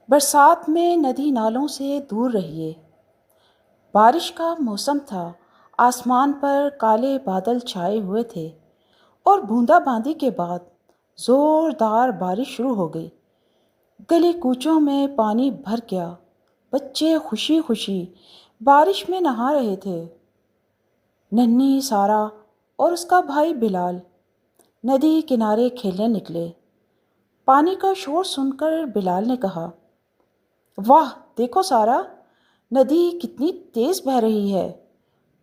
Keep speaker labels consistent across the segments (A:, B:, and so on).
A: برسات میں ندی نالوں سے دور رہیے۔ بارش کا موسم تھا، آسمان پر کالے بادل چھائے ہوئے تھے اور بوندا باندی کے بعد زوردار بارش شروع ہو گئی۔ گلی کوچوں میں پانی بھر گیا، بچے خوشی خوشی بارش میں نہا رہے تھے۔ ننھی سارا اور اس کا بھائی بلال ندی کنارے کھیلنے نکلے۔ پانی کا شور سن کر بلال نے کہا، واہ دیکھو سارا، ندی کتنی تیز بہہ رہی ہے،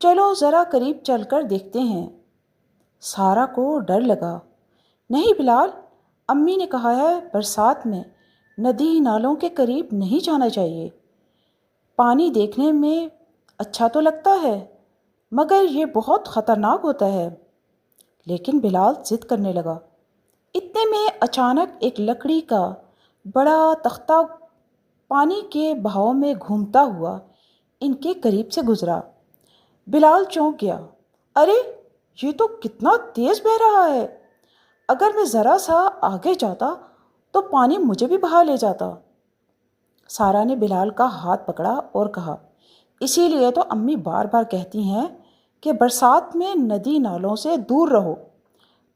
A: چلو ذرا قریب چل کر دیکھتے ہیں۔ سارا کو ڈر لگا۔ نہیں بلال، امی نے کہا ہے برسات میں ندی نالوں کے قریب نہیں جانا چاہیے۔ پانی دیکھنے میں اچھا تو لگتا ہے مگر یہ بہت خطرناک ہوتا ہے۔ لیکن بلال ضد کرنے لگا۔ اتنے میں اچانک ایک لکڑی کا بڑا تختہ پانی کے بہاؤ میں گھومتا ہوا ان کے قریب سے گزرا۔ بلال چونک گیا۔ ارے یہ تو کتنا تیز بہہ رہا ہے، اگر میں ذرا سا آگے جاتا تو پانی مجھے بھی بہا لے جاتا۔ سارا نے بلال کا ہاتھ پکڑا اور کہا، اسی لیے تو امی بار بار کہتی ہیں کہ برسات میں ندی نالوں سے دور رہو۔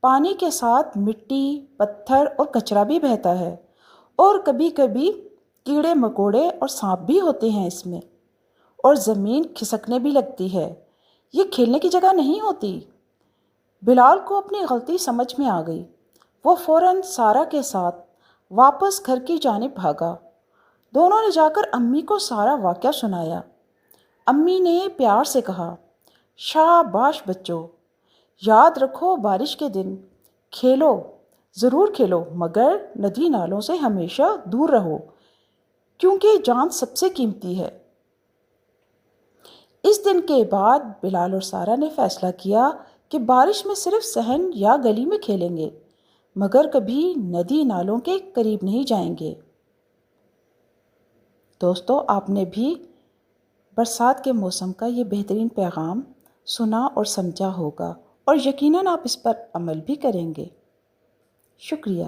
A: پانی کے ساتھ مٹی، پتھر اور کچرا بھی بہتا ہے اور کبھی کبھی کیڑے مکوڑے اور سانپ بھی ہوتے ہیں اس میں، اور زمین کھسکنے بھی لگتی ہے۔ یہ کھیلنے کی جگہ نہیں ہوتی۔ بلال کو اپنی غلطی سمجھ میں آ گئی۔ وہ فوراً سارا کے ساتھ واپس گھر کی جانب بھاگا۔ دونوں نے جا کر امی کو سارا واقعہ سنایا۔ امی نے پیار سے کہا، شاباش بچوں، یاد رکھو بارش کے دن کھیلو، ضرور کھیلو، مگر ندی نالوں سے ہمیشہ دور رہو کیونکہ جان سب سے قیمتی ہے۔ اس دن کے بعد بلال اور سارا نے فیصلہ کیا کہ بارش میں صرف صحن یا گلی میں کھیلیں گے مگر کبھی ندی نالوں کے قریب نہیں جائیں گے۔ دوستو، آپ نے بھی برسات کے موسم کا یہ بہترین پیغام سنا اور سمجھا ہوگا اور یقیناً آپ اس پر عمل بھی کریں گے۔ شکریہ۔